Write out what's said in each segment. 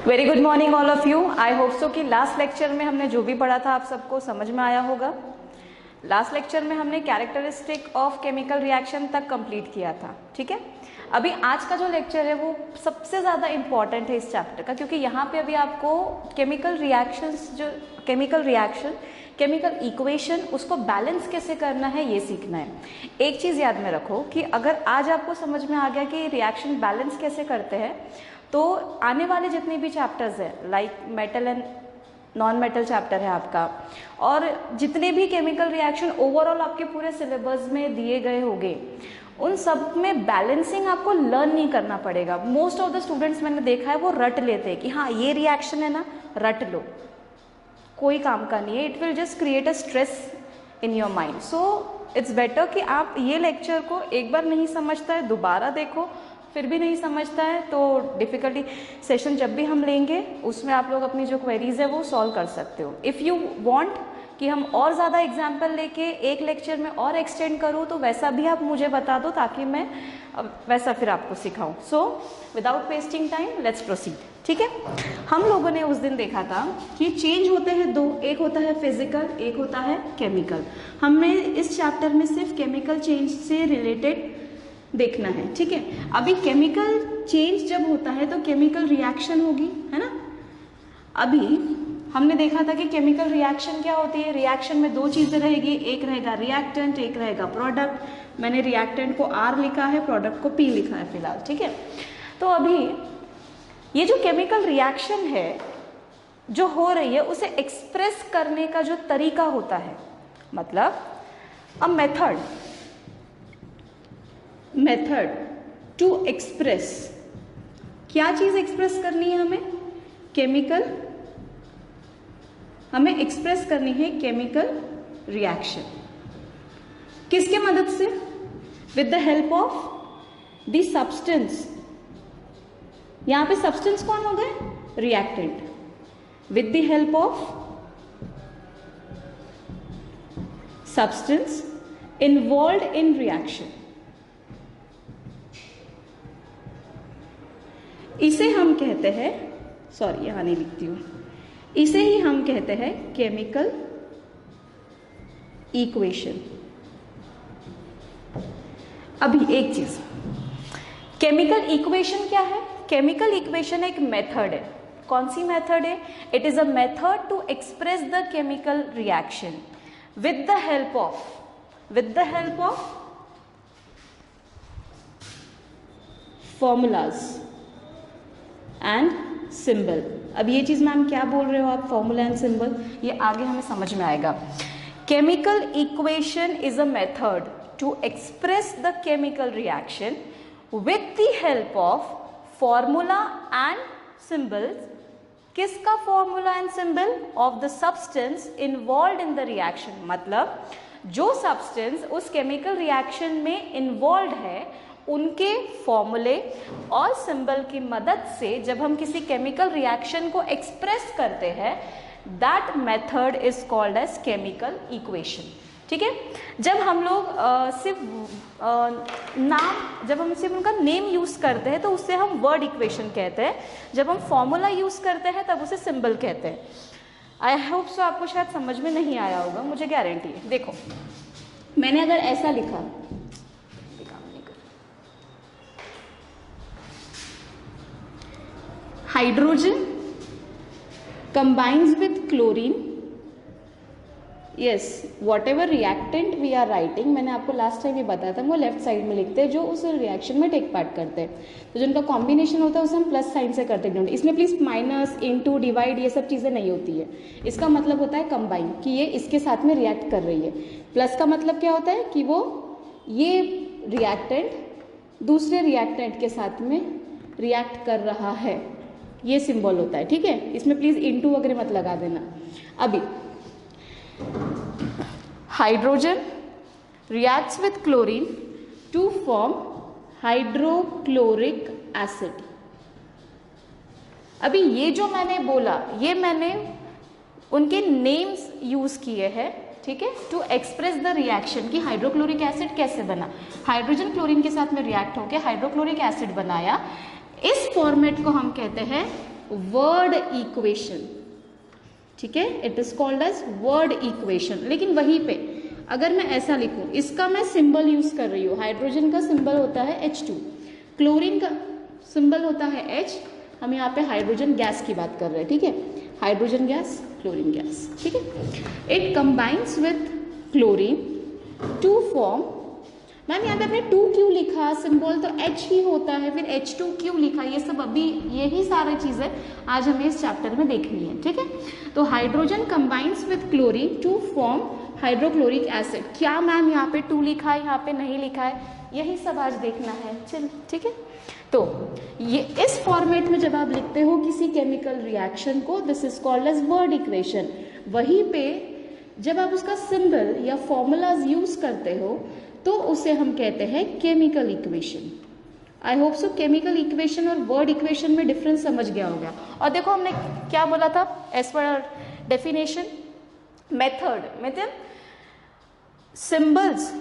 Very good morning all of you. I hope so कि last lecture में हमने जो भी पढ़ा था आप सबको समझ में आया होगा। लास्ट लेक्चर में हमने कैरेक्टरिस्टिक ऑफ केमिकल रिएक्शन तक कंप्लीट किया था, ठीक है। अभी आज का जो लेक्चर है वो सबसे ज़्यादा इम्पॉर्टेंट है इस चैप्टर का, क्योंकि यहाँ पे अभी आपको केमिकल रिएक्शंस जो केमिकल रिएक्शन केमिकल इक्वेशन उसको बैलेंस कैसे करना है ये सीखना है। एक चीज़ याद में रखो कि अगर आज आपको समझ में आ गया कि रिएक्शन बैलेंस कैसे करते हैं, तो आने वाले जितने भी चैप्टर्स हैं like metal and non metal chapter है आपका, और जितने भी केमिकल रिएक्शन ओवरऑल आपके पूरे सिलेबस में दिए गए होंगे, उन सब में बैलेंसिंग आपको लर्न नहीं करना पड़ेगा। मोस्ट ऑफ द स्टूडेंट्स मैंने देखा है वो रट लेते हैं कि हाँ ये रिएक्शन है ना, रट लो, कोई काम का नहीं है। It will just create a stress in your mind. So it's better कि आप ये लेक्चर को एक बार नहीं समझता है दोबारा देखो, फिर भी नहीं समझता है तो डिफ़िकल्टी सेशन जब भी हम लेंगे उसमें आप लोग अपनी जो क्वेरीज है वो सॉल्व कर सकते हो। इफ़ यू वांट कि हम और ज़्यादा एग्जाम्पल लेके एक लेक्चर में और एक्सटेंड करूँ तो वैसा भी आप मुझे बता दो ताकि मैं वैसा फिर आपको सिखाऊं। So without wasting time let's proceed, ठीक है। हम लोगों ने उस दिन देखा था कि चेंज होते हैं दो, एक होता है फिजिकल, एक होता है केमिकल। हमें इस चैप्टर में सिर्फ केमिकल चेंज से रिलेटेड देखना है, ठीक है। अभी केमिकल चेंज जब होता है तो केमिकल रिएक्शन होगी, है ना। अभी हमने देखा था कि केमिकल रिएक्शन क्या होती है। रिएक्शन में दो चीजें रहेगी, एक रहेगा रिएक्टेंट, एक रहेगा प्रोडक्ट। मैंने रिएक्टेंट को R लिखा है, प्रोडक्ट को P लिखा है फिलहाल, ठीक है। तो अभी ये जो केमिकल रिएक्शन है जो हो रही है उसे एक्सप्रेस करने का जो तरीका होता है, मतलब अ मेथड टू एक्सप्रेस, क्या चीज एक्सप्रेस करनी है हमें एक्सप्रेस करनी है केमिकल रिएक्शन। किसके मदद से? With the help of the substance. यहां पे सब्सटेंस कौन हो गए? Reactant. With the help of substance involved in reaction, इसे हम कहते हैं, सॉरी यहां नहीं लिखती हूं, इसे ही हम कहते हैं केमिकल इक्वेशन। अभी एक चीज, केमिकल इक्वेशन क्या है? केमिकल इक्वेशन एक मेथड है। कौन सी मेथड है? It is a method to express the chemical reaction with the help of formulas and symbol. अब ये चीज मैम क्या बोल रहे हो आप, फॉर्मूला एंड सिंबल, ये आगे हमें समझ में आएगा। Chemical equation is a method to express the chemical reaction with the help of formula and symbols. किसका formula and symbol? Of the substance involved in the reaction. मतलब जो सब्सटेंस उस केमिकल रिएक्शन में इन्वॉल्व है उनके फॉर्मूले और symbol की मदद से जब हम किसी केमिकल रिएक्शन को एक्सप्रेस करते हैं, that method is called as chemical equation, ठीक है। जब हम लोग जब हम सिर्फ उनका नेम यूज करते हैं तो उससे हम वर्ड इक्वेशन कहते हैं। जब हम फॉर्मूला यूज करते हैं तब उसे सिंबल कहते हैं। आई होप सो आपको शायद समझ में नहीं आया होगा, मुझे गारंटी है। देखो मैंने अगर ऐसा लिखा, hydrogen combines with chlorine, yes whatever reactant we are writing, मैंने आपको लास्ट टाइम ये बताया था, वो लेफ्ट साइड में लिखते हैं जो उस रिएक्शन में टेक पार्ट करते हैं। तो जो उनका कॉम्बिनेशन होता है उसे हम प्लस साइन से करते हैं। इसमें प्लीज माइनस, इनटू, डिवाइड ये सब चीजें नहीं होती है। इसका मतलब होता है कंबाइन, कि ये इसके साथ में रिएक्ट कर रही है। प्लस का मतलब क्या होता है कि वो ये रिएक्टेंट दूसरे रिएक्टेंट के साथ में रिएक्ट कर रहा है, ये सिंबल होता है, ठीक है। इसमें प्लीज इनटू वगैरह मत लगा देना। अभी hydrogen reacts with chlorine to form hydrochloric acid. अभी ये जो मैंने बोला ये मैंने उनके नेम्स यूज किए हैं, ठीक है, टू एक्सप्रेस द रिएक्शन कि हाइड्रोक्लोरिक एसिड कैसे बना। हाइड्रोजन क्लोरीन के साथ में रिएक्ट होकर हाइड्रोक्लोरिक एसिड बनाया। इस फॉर्मेट को हम कहते हैं वर्ड इक्वेशन, ठीक है, it is called as word equation. लेकिन वहीं पे अगर मैं ऐसा लिखूं, इसका मैं सिंबल यूज कर रही हूँ, हाइड्रोजन का सिंबल होता है H2, क्लोरीन का सिंबल होता है H, हम यहाँ पे हाइड्रोजन गैस की बात कर रहे हैं, ठीक है, हाइड्रोजन गैस, क्लोरीन गैस, ठीक है। It combines with chlorine to form, ma'am यहाँ पे आपने 2 क्यों लिखा, सिंबल तो H ही होता है, फिर H2 क्यों लिखा, ये सब अभी यही सारी चीजें आज हमें इस चैप्टर में देखनी है, ठीक है। तो hydrogen combines with chlorine to form hydrochloric acid. क्या मैम यहाँ पे 2 लिखा है, यहाँ पे नहीं लिखा है, यही सब आज देखना है, चल ठीक है। तो ये इस फॉर्मेट में जब आप लिखते हो किसी केमिकल रिएक्शन को, this is called as word equation. वहीं पे जब आप उसका सिंबल या फॉर्मूलाज यूज करते हो तो उसे हम कहते हैं chemical equation. I hope so chemical equation और वर्ड इक्वेशन में डिफरेंस समझ गया होगा। और देखो हमने क्या बोला था as per definition, method symbols,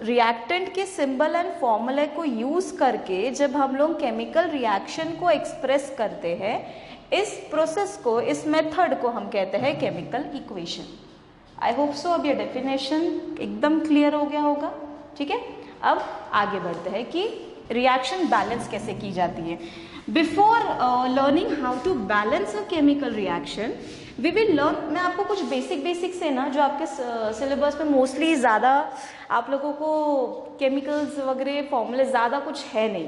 reactant के सिंबल एंड फॉर्मूले को यूज करके जब हम लोग केमिकल रिएक्शन को एक्सप्रेस करते हैं, इस प्रोसेस को, इस मेथड को हम कहते हैं chemical equation. I hope so अब ये डेफिनेशन एकदम क्लियर हो गया होगा, ठीक है। अब आगे बढ़ते हैं कि रिएक्शन बैलेंस कैसे की जाती है। Before learning how to balance a chemical reaction we will learn, मैं आपको कुछ बेसिक से ना, जो आपके सिलेबस में मोस्टली ज़्यादा आप लोगों को केमिकल्स वगैरह फॉर्मूले ज़्यादा कुछ है नहीं,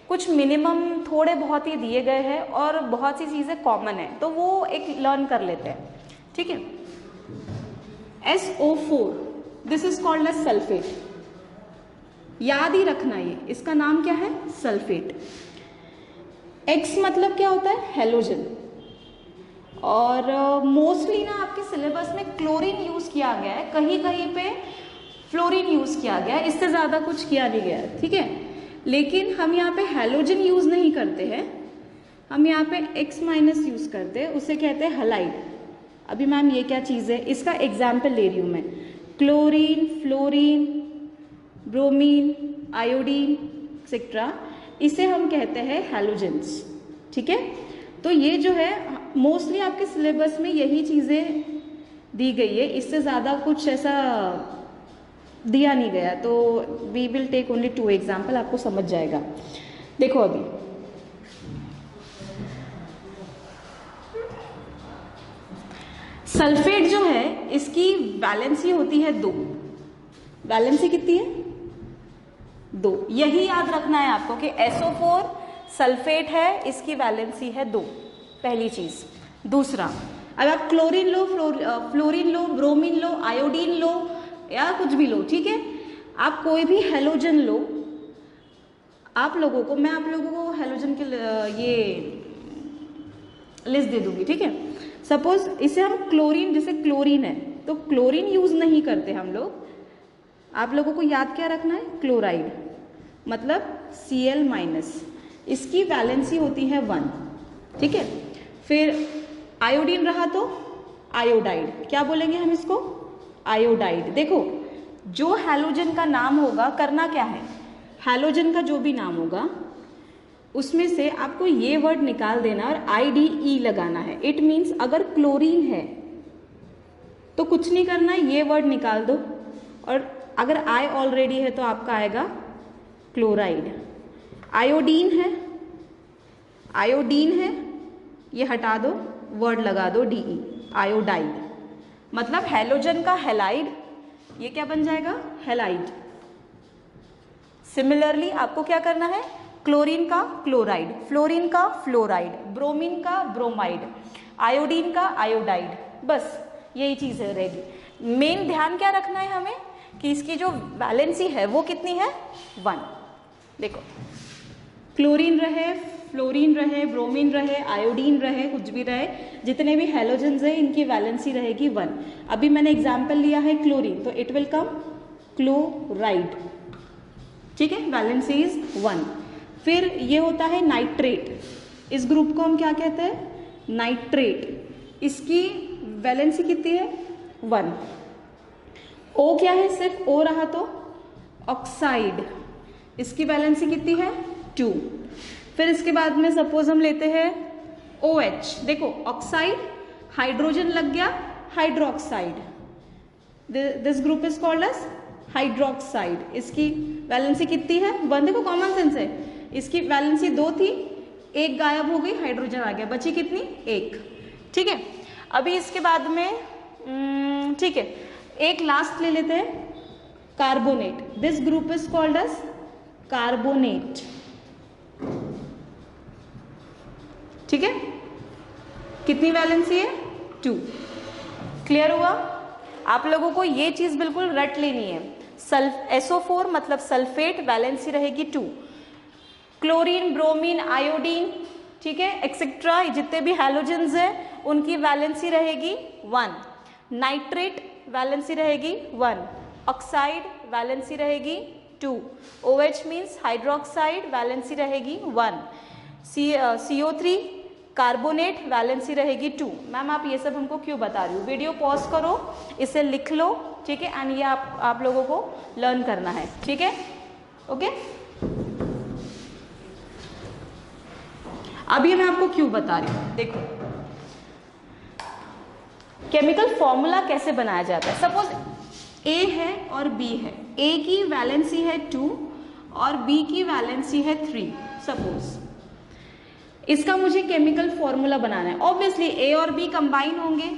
कुछ मिनिमम थोड़े बहुत ही दिए गए हैं और बहुत सी चीज़ें कॉमन है, तो वो एक लर्न कर लेते हैं, ठीक है। SO4 this is called as sulphate, याद ही रखना ये, इसका नाम क्या है, सल्फेट। X मतलब क्या होता है, हेलोजन। और मोस्टली ना आपके सिलेबस में क्लोरीन यूज किया गया है, कहीं कहीं पे फ्लोरीन यूज किया गया है, इससे ज्यादा कुछ किया नहीं गया है, ठीक है। लेकिन हम यहाँ पे हेलोजन यूज नहीं करते हैं, हम यहाँ पे X माइनस यूज करते हैं, उसे कहते हैं हलाइड। अभी मैम ये क्या चीज है, इसका एग्जाम्पल ले रही हूं मैं, chlorine, fluorine, bromine, iodine etcetera, इसे हम कहते हैं हैलोजेंस, ठीक है। तो ये जो है मोस्टली आपके सिलेबस में यही चीजें दी गई है, इससे ज्यादा कुछ ऐसा दिया नहीं गया, तो we will take only 2 example, आपको समझ जाएगा। देखो अभी सल्फेट जो है इसकी वैलेंसी होती है 2, वैलेंसी कितनी है, 2, यही याद रखना है आपको कि SO4 सल्फेट है, इसकी वैलेंसी है 2, पहली चीज। दूसरा, अब आप क्लोरीन लो, फ्लोरीन लो, ब्रोमीन लो, आयोडीन लो या कुछ भी लो, ठीक है, आप कोई भी हेलोजन लो, आप लोगों को, मैं आप लोगों को हेलोजन के ये लिस्ट दे दूंगी, ठीक है। सपोज इसे हम क्लोरीन, जैसे क्लोरीन है तो क्लोरीन यूज नहीं करते हम लोग, आप लोगों को याद क्या रखना है, क्लोराइड मतलब Cl माइनस, इसकी वैलेंसी होती है 1, ठीक है। फिर आयोडीन रहा तो आयोडाइड, क्या बोलेंगे हम इसको, आयोडाइड। देखो जो हैलोजन का नाम होगा, करना क्या है, हैलोजन का जो भी नाम होगा उसमें से आपको ये वर्ड निकाल देना और IDE लगाना है। इट मीन्स अगर क्लोरीन है तो कुछ नहीं करना है, ये वर्ड निकाल दो, और अगर I ऑलरेडी है तो आपका आएगा क्लोराइड। आयोडीन है, ये हटा दो, वर्ड लगा दो DE, आयोडाइड, मतलब हैलोजन का हैलाइड, ये क्या बन जाएगा, हैलाइड। सिमिलरली आपको क्या करना है, क्लोरीन का क्लोराइड, फ्लोरीन का फ्लोराइड, ब्रोमीन का ब्रोमाइड, आयोडीन का आयोडाइड, बस यही चीज रहेगी। मेन ध्यान क्या रखना है हमें कि इसकी जो वैलेंसी है वो कितनी है, 1। देखो क्लोरीन रहे, फ्लोरीन रहे, ब्रोमीन रहे, आयोडीन रहे, कुछ भी रहे, जितने भी हैलोजेंस है इनकी वैलेंसी रहेगी 1। अभी मैंने एग्जाम्पल लिया है क्लोरीन, तो इट विल कम क्लोराइड, ठीक है, वैलेंसी इज 1। फिर ये होता है नाइट्रेट, इस ग्रुप को हम क्या कहते हैं, नाइट्रेट, इसकी वैलेंसी कितनी है, 1। O क्या है, सिर्फ O रहा तो ऑक्साइड, इसकी वैलेंसी कितनी है, 2। फिर इसके बाद में सपोज हम लेते हैं OH, देखो ऑक्साइड, हाइड्रोजन लग गया, hydroxide, this group is called as hydroxide. इसकी वैलेंसी कितनी है? 1। देखो कॉमन सेंस है, इसकी वैलेंसी 2 थी, 1 गायब हो गई, हाइड्रोजन आ गया, बची कितनी? 1। ठीक है, अभी इसके बाद में ठीक है, एक लास्ट ले लेते हैं, carbonate. This group is called as carbonate. ठीक है, कितनी वैलेंसी है? 2। क्लियर हुआ? आप लोगों को ये चीज बिल्कुल रट लेनी है। SO4 मतलब सल्फेट, वैलेंसी रहेगी 2। क्लोरीन, ब्रोमीन, आयोडीन, ठीक है, एक्सेट्रा, जितने भी हैलोजेंस हैं उनकी वैलेंसी रहेगी 1। नाइट्रेट वैलेंसी रहेगी 1। ऑक्साइड वैलेंसी रहेगी 2। OH मीन्स हाइड्रोक्साइड, वैलेंसी रहेगी 1। CO3 कार्बोनेट, वैलेंसी रहेगी 2। मैम आप ये सब हमको क्यों बता रही हो? वीडियो पॉज करो, इसे लिख लो, ठीक है, एंड ये आप लोगों को लर्न करना है, ठीक है, ओके। अभी मैं आपको क्यों बता रही हूँ, देखो केमिकल फॉर्मूला कैसे बनाया जाता है। सपोज A है और B है, A की वैलेंसी है 2 और B की वैलेंसी है 3। सपोज इसका मुझे केमिकल फॉर्मूला बनाना है। ऑब्वियसली A और B कंबाइन होंगे,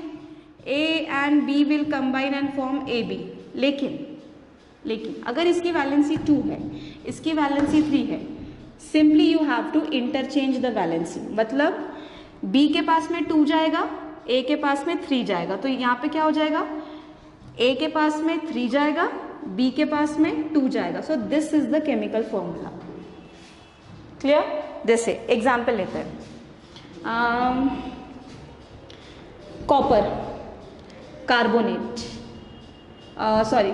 A and B will combine and form AB। लेकिन अगर इसकी वैलेंसी 2 है, इसकी वैलेंसी 3 है, simply you have to interchange the valency. मतलब B के पास में 2 जाएगा, A के पास में 3 जाएगा, तो यहाँ पे क्या हो जाएगा? A के पास में 3 जाएगा, B के पास में 2 जाएगा। सो this is the chemical formula. Clear? जैसे एग्जाम्पल लेते हैं, कॉपर कार्बोनेट, सॉरी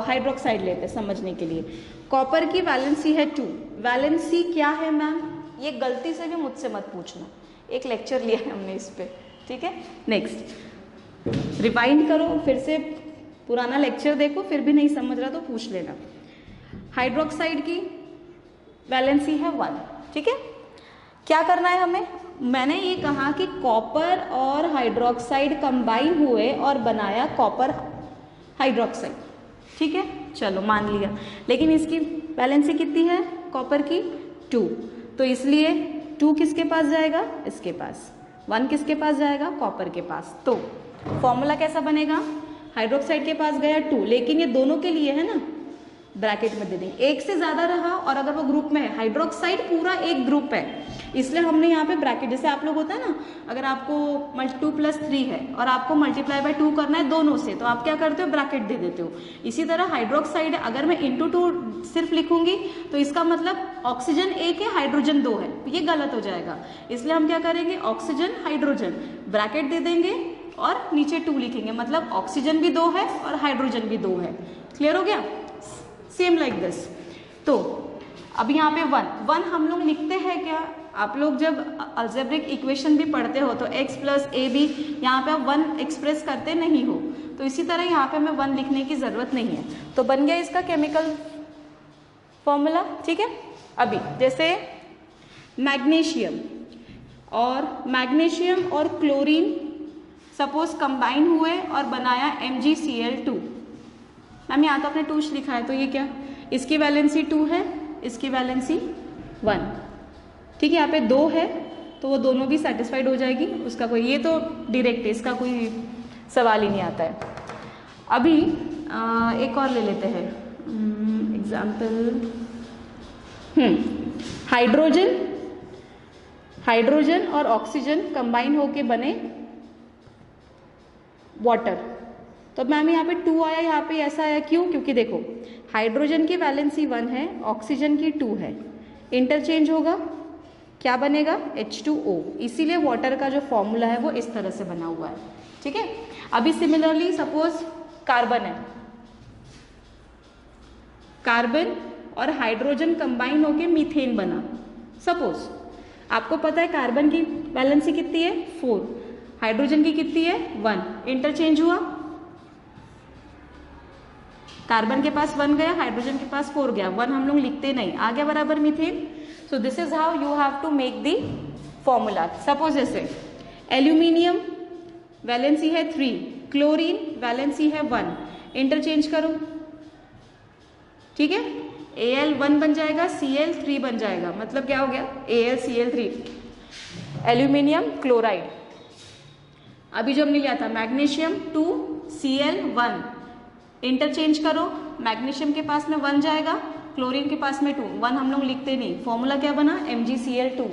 हाइड्रोक्साइड लेते हैं समझने के लिए। कॉपर की वैलेंसी है 2। वैलेंसी क्या है मैम? ये गलती से भी मुझसे मत पूछना, एक लेक्चर लिया है हमने इस पे, ठीक है। नेक्स्ट रिवाइंड करो, फिर से पुराना लेक्चर देखो, फिर भी नहीं समझ रहा तो पूछ लेना। हाइड्रोक्साइड की वैलेंसी है 1, ठीक है। क्या करना है हमें? मैंने ये कहा कि कॉपर और हाइड्रोक्साइड कंबाइन हुए और बनाया कॉपर हाइड्रोक्साइड, ठीक है, चलो मान लिया। लेकिन इसकी वैलेंसी कितनी है कॉपर की? 2। तो इसलिए 2 किसके पास जाएगा? इसके पास। 1 किसके पास जाएगा? कॉपर के पास। तो फॉर्मूला कैसा बनेगा? हाइड्रोक्साइड के पास गया 2, लेकिन ये दोनों के लिए है ना, ब्रैकेट में दे देंगे। एक से ज्यादा रहा और अगर वो ग्रुप में है, हाइड्रोक्साइड पूरा एक ग्रुप है, इसलिए हमने यहाँ पे ब्रैकेट, जैसे आप लोग होता है ना, अगर आपको 2 + 3 है और आपको मल्टीप्लाई बाय 2 करना है दोनों से, तो आप क्या करते हो? ब्रैकेट दे देते हो। इसी तरह हाइड्रोक्साइड है, अगर मैं × 2 सिर्फ लिखूंगी तो इसका मतलब ऑक्सीजन 1 है, हाइड्रोजन 2 है, ये गलत हो जाएगा। इसलिए हम क्या करेंगे? ऑक्सीजन हाइड्रोजन ब्रैकेट दे देंगे और नीचे 2 लिखेंगे, मतलब ऑक्सीजन भी 2 है और हाइड्रोजन भी 2 है। क्लियर हो गया? Same like this. तो अब यहाँ पे 1 हम लोग लिखते हैं क्या? आप लोग जब अलजेब्रिक इक्वेशन भी पढ़ते हो तो x + AB, यहाँ पे आप 1 एक्सप्रेस करते नहीं हो, तो इसी तरह यहाँ पे हमें 1 लिखने की जरूरत नहीं है। तो बन गया इसका केमिकल फॉर्मूला, ठीक है। अभी जैसे मैग्नीशियम और क्लोरीन सपोज कंबाइन हुए और बनाया MgCl2। मैम यहाँ तो आपने 2 लिखा है, तो ये क्या? इसकी वैलेंसी 2 है, इसकी वैलेंसी 1, ठीक है। यहाँ पे 2 है तो वो दोनों भी सेटिस्फाइड हो जाएगी, उसका कोई, ये तो डायरेक्ट है, इसका कोई सवाल ही नहीं आता है। अभी एक और ले लेते हैं एग्जाम्पल, हाइड्रोजन और ऑक्सीजन कंबाइन होके बने वाटर। तो मैम यहाँ पे 2 आया, यहाँ पे ऐसा आया, क्यों? क्योंकि देखो हाइड्रोजन की वैलेंसी 1 है, ऑक्सीजन की 2 है, इंटरचेंज होगा, क्या बनेगा? H2O। इसीलिए वाटर का जो फॉर्मूला है वो इस तरह से बना हुआ है, ठीक है। अभी सिमिलरली सपोज कार्बन है, कार्बन और हाइड्रोजन कंबाइन होके मीथेन बना। सपोज आपको पता है कार्बन की वैलेंसी कितनी है? 4, हाइड्रोजन की कितनी है? 1, इंटरचेंज हुआ, कार्बन के पास 1 गया, हाइड्रोजन के पास 4 गया, 1 हम लोग लिखते नहीं, आ गया बराबर methane. So this is how you have to make the formula. Suppose जैसे एल्यूमिनियम वैलेंसी है 3, क्लोरीन वैलेंसी है 1, इंटरचेंज करो, ठीक है, Al1 बन जाएगा, Cl3 बन जाएगा, मतलब क्या हो गया AlCl3, एल्यूमिनियम क्लोराइड। अभी जो हमने लिया था मैग्नीशियम 2Cl1, इंटरचेंज करो, मैग्नीशियम के पास में 1 जाएगा, क्लोरीन के पास में 2, 1 हम लोग लिखते नहीं, फॉर्मूला क्या बना MgCl2।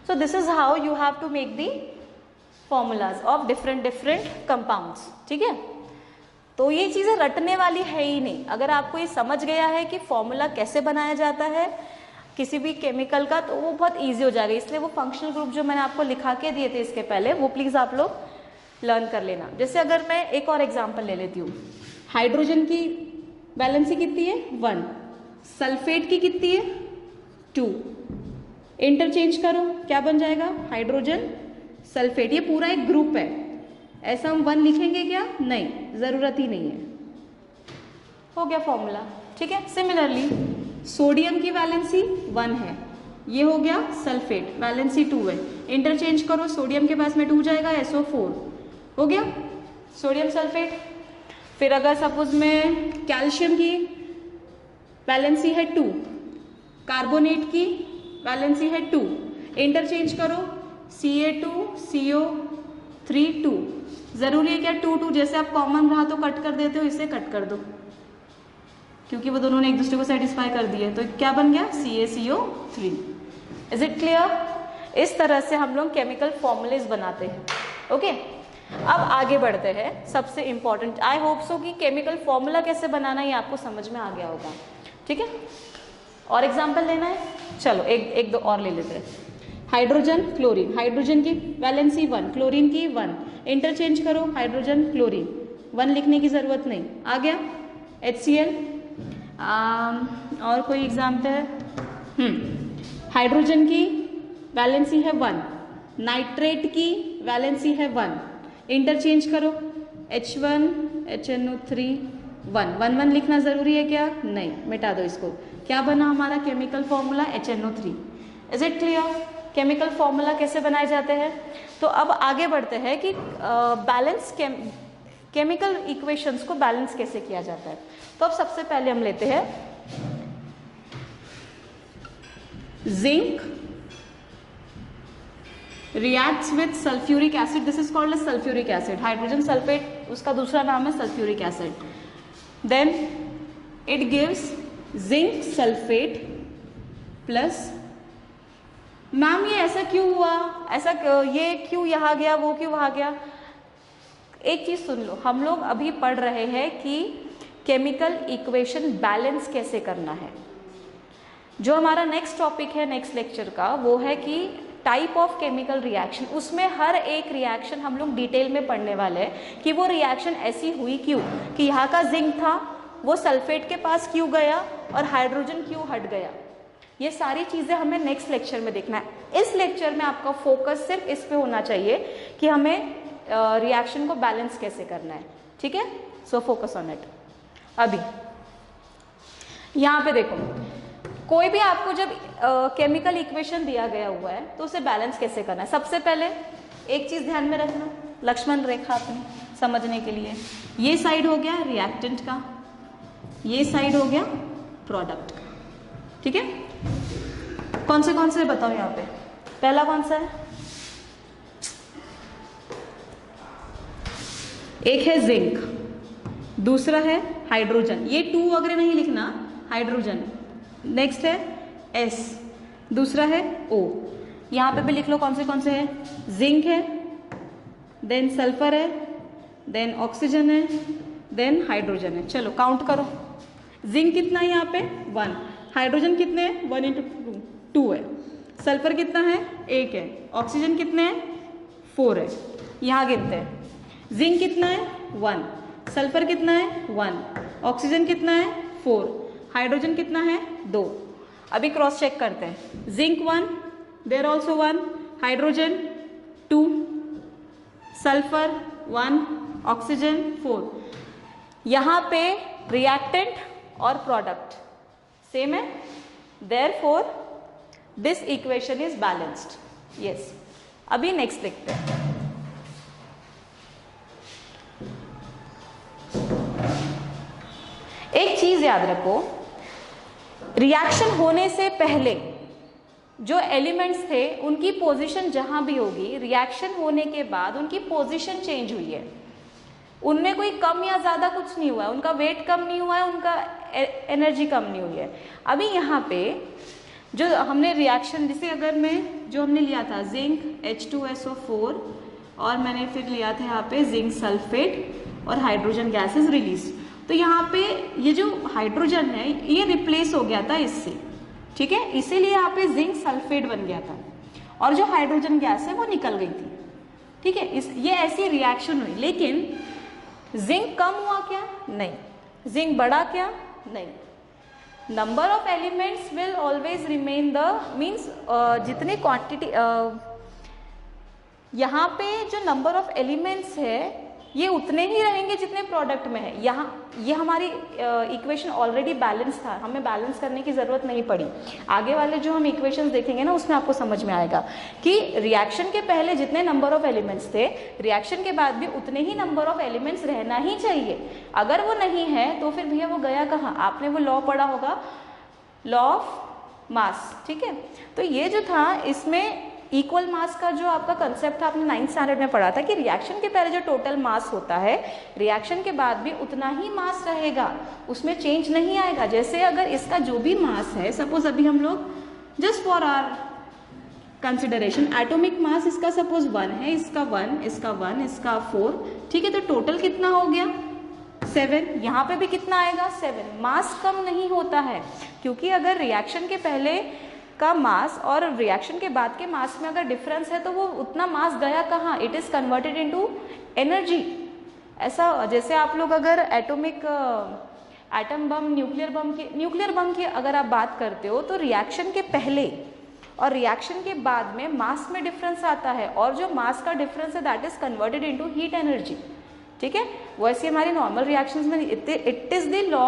So this is how you have to make the formulas of different compounds, ठीक है। तो ये चीजें रटने वाली है ही नहीं। अगर आपको ये समझ गया है कि फॉर्मूला कैसे बनाया जाता है किसी भी केमिकल का, तो वो बहुत इजी हो जाएगा। इसलिए वो फंक्शनल ग्रुप जो मैंने आपको लिखा के दिए थे इसके पहले, वो प्लीज आप लोग लर्न कर लेना। जैसे अगर मैं एक और एग्जांपल ले लेती हूँ, हाइड्रोजन की वैलेंसी कितनी है 1, सल्फेट की कितनी है 2, इंटरचेंज करो, क्या बन जाएगा हाइड्रोजन सल्फेट। ये पूरा एक ग्रुप है, ऐसा हम 1 लिखेंगे क्या, नहीं, जरूरत ही नहीं है, हो गया फॉर्मूला, ठीक है। सिमिलरली सोडियम की वैलेंसी 1 है, ये हो गया सल्फेट, वैलेंसी 2 है, इंटरचेंज करो, सोडियम के पास में 2 जाएगा, SO4 हो गया सोडियम सल्फेट। फिर अगर सपोज में कैल्शियम की वैलेंसी है 2, कार्बोनेट की वैलेंसी है 2, इंटरचेंज करो, Ca2CO3 2, जरूरी है क्या 2 2, जैसे आप कॉमन रहा तो कट कर देते हो, इसे कट कर दो क्योंकि वो दोनों ने एक दूसरे को सेटिस्फाई कर दिया, तो क्या बन गया CaCO3। Is it clear? इस तरह से हम लोग केमिकल फॉर्मूलेज बनाते हैं, ओके। अब आगे बढ़ते हैं, सबसे इंपॉर्टेंट, आई होप सो कि केमिकल फॉर्मूला कैसे बनाना ये आपको समझ में आ गया होगा, ठीक है। और एग्जाम्पल लेना है, चलो एक दो और ले लेते हैं। हाइड्रोजन क्लोरीन, हाइड्रोजन की वैलेंसी 1, क्लोरीन की 1, इंटरचेंज करो, हाइड्रोजन क्लोरीन, 1 लिखने की जरूरत नहीं, आ गया HCl। और कोई एग्जाम्पल, हाइड्रोजन की वैलेंसी है 1, नाइट्रेट की वैलेंसी है 1, इंटरचेंज करो, H1 HNO3 1, 1 1 लिखना जरूरी है क्या, नहीं, मिटा दो इसको, क्या बना हमारा chemical formula HNO3। Is it clear? Chemical formula कैसे बनाए जाते हैं। तो अब आगे बढ़ते हैं कि बैलेंस केमिकल इक्वेशंस को बैलेंस कैसे किया जाता है। तो अब सबसे पहले हम लेते हैं zinc reacts with sulfuric acid, this is called as sulfuric acid, hydrogen sulphate उसका दूसरा नाम है sulfuric acid, then it gives zinc sulfate plus, ma'am ये ऐसा क्यों हुआ, ऐसा ये क्यों यहाँ गया, वो क्यों वहाँ गया। एक चीज सुन लो, हम लोग अभी पढ़ रहे हैं कि केमिकल इक्वेशन बैलेंस कैसे करना है। जो हमारा नेक्स्ट टॉपिक है नेक्स्ट लेक्चर का, वो है कि टाइप ऑफ केमिकल रिएक्शन, उसमें हर एक रिएक्शन हम लोग डिटेल में पढ़ने वाले हैं कि वो रिएक्शन ऐसी हुई क्यों, कि यहाँ का जिंक था वो सल्फेट के पास क्यों गया और हाइड्रोजन क्यों हट गया। ये सारी चीजें हमें नेक्स्ट लेक्चर में देखना है। इस लेक्चर में आपका फोकस सिर्फ इस पे होना चाहिए कि हमें रिएक्शन को बैलेंस कैसे करना है, ठीक है। So focus on it. अभी यहाँ पे देखो, कोई भी आपको जब केमिकल इक्वेशन दिया गया हुआ है तो उसे बैलेंस कैसे करना है। सबसे पहले एक चीज ध्यान में रखना, लक्ष्मण रेखा अपनी समझने के लिए, ये साइड हो गया रिएक्टेंट का, ये साइड हो गया प्रोडक्ट का, ठीक है। कौन से बताओ यहाँ पे, पहला कौन सा है, एक है जिंक, दूसरा है हाइड्रोजन, ये 2 वगैरह नहीं लिखना, हाइड्रोजन, नेक्स्ट है S, दूसरा है O, यहाँ पे भी लिख लो कौन से है, जिंक है, देन सल्फर है, देन ऑक्सीजन है, देन हाइड्रोजन है। चलो काउंट करो, जिंक कितना है यहाँ पे 1, हाइड्रोजन कितने हैं 1 × 2 है, सल्फर कितना है 1 है, ऑक्सीजन कितने हैं 4 है। यहाँ गिनते हैं, जिंक कितना है 1, सल्फर कितना है 1, ऑक्सीजन कितना है 4, हाइड्रोजन कितना है 2। अभी क्रॉस चेक करते हैं, zinc 1, there also 1, hydrogen 2, sulphur 1, oxygen 4। यहाँ पे रिएक्टेंट और प्रोडक्ट सेम है, therefore this equation is balanced. Yes, अभी नेक्स्ट देखते हैं। एक चीज याद रखो, रिएक्शन होने से पहले जो एलिमेंट्स थे उनकी पोजीशन जहां भी होगी, रिएक्शन होने के बाद उनकी पोजीशन चेंज हुई है, उनमें कोई कम या ज्यादा कुछ नहीं हुआ है, उनका वेट कम नहीं हुआ है, उनका एनर्जी कम नहीं हुई है। अभी यहाँ पे जो हमने रिएक्शन, जैसे अगर मैं जो हमने लिया था जिंक H2SO4 और मैंने फिर लिया था यहाँ पे जिंक सल्फेट और हाइड्रोजन गैसेस रिलीज, तो यहाँ पे ये जो हाइड्रोजन है ये रिप्लेस हो गया था इससे, ठीक है, इसीलिए यहाँ पे जिंक सल्फेट बन गया था और जो हाइड्रोजन गैस है वो निकल गई थी, ठीक है। ये ऐसी रिएक्शन हुई, लेकिन जिंक कम हुआ क्या? नहीं। जिंक बढ़ा क्या? नहीं। Number of elements will always remain the means जितने क्वांटिटी यहाँ पे जो नंबर ऑफ एलिमेंट्स है ये उतने ही रहेंगे जितने प्रोडक्ट में है। यहाँ ये हमारी इक्वेशन ऑलरेडी बैलेंस था, हमें बैलेंस करने की जरूरत नहीं पड़ी। आगे वाले जो हम इक्वेशंस देखेंगे ना उसमें आपको समझ में आएगा कि रिएक्शन के पहले जितने नंबर ऑफ एलिमेंट्स थे, रिएक्शन के बाद भी उतने ही नंबर ऑफ एलिमेंट्स रहना ही चाहिए। अगर वो नहीं है तो फिर भैया वो गया कहाँ? आपने वो लॉ पढ़ा होगा, लॉ ऑफ मास, ठीक है। तो ये जो था इसमें इक्वल मास का जो आपका कंसेप्ट था आपने 9th स्टैंडर्ड में पढ़ा था कि रिएक्शन के पहले जो टोटल मास होता है, रिएक्शन के बाद भी उतना ही मास रहेगा, उसमें चेंज नहीं आएगा। जैसे अगर इसका जो भी मास है, सपोज अभी हम लोग just for our consideration atomic mass इसका सपोज 1 है, इसका 1, इसका 1, इसका 4, ठीक है, तो टोटल कितना हो गया 7। यहाँ पे भी कितना आएगा 7। मास कम नहीं होता है, क्योंकि अगर रिएक्शन के पहले का मास और रिएक्शन के बाद के मास में अगर डिफरेंस है तो वो उतना मास गया कहाँ? It is converted into energy. ऐसा जैसे आप लोग अगर atomic atom bomb, nuclear bomb की अगर आप बात करते हो तो रिएक्शन के पहले और रिएक्शन के बाद में मास में डिफरेंस आता है और जो मास का डिफरेंस है that is converted into heat energy, ठीक है। वैसे हमारी नॉर्मल रिएक्शंस में इट इज द लॉ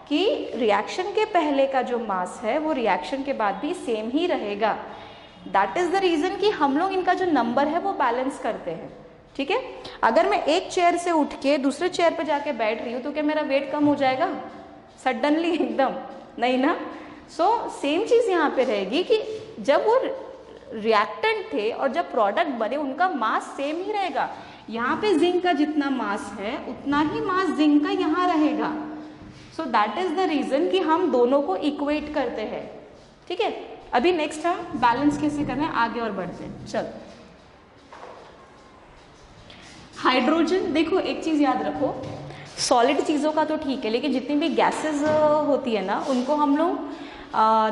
कि रिएक्शन के पहले का जो मास है वो रिएक्शन के बाद भी सेम ही रहेगा। दैट इज द रीजन कि हम लोग इनका जो नंबर है वो बैलेंस करते हैं, ठीक है। अगर मैं एक चेयर से उठ के दूसरे चेयर पे जाके बैठ रही हूँ तो क्या मेरा वेट कम हो जाएगा सडनली? एकदम नहीं ना। सो सेम चीज यहाँ पे रहेगी कि जब वो रिएक्टेंट थे और जब प्रोडक्ट बने उनका मास सेम ही रहेगा। यहाँ पे जिंक का जितना मास है उतना ही मास जिंक का यहाँ रहेगा। So that is the reason कि हम दोनों को इक्वेट करते हैं, ठीक है। अभी नेक्स्ट हम बैलेंस कैसे करना है आगे और बढ़ते हैं। चल, हाइड्रोजन, देखो एक चीज याद रखो, सॉलिड चीजों का तो ठीक है, लेकिन जितनी भी गैसेस होती है ना उनको हम लोग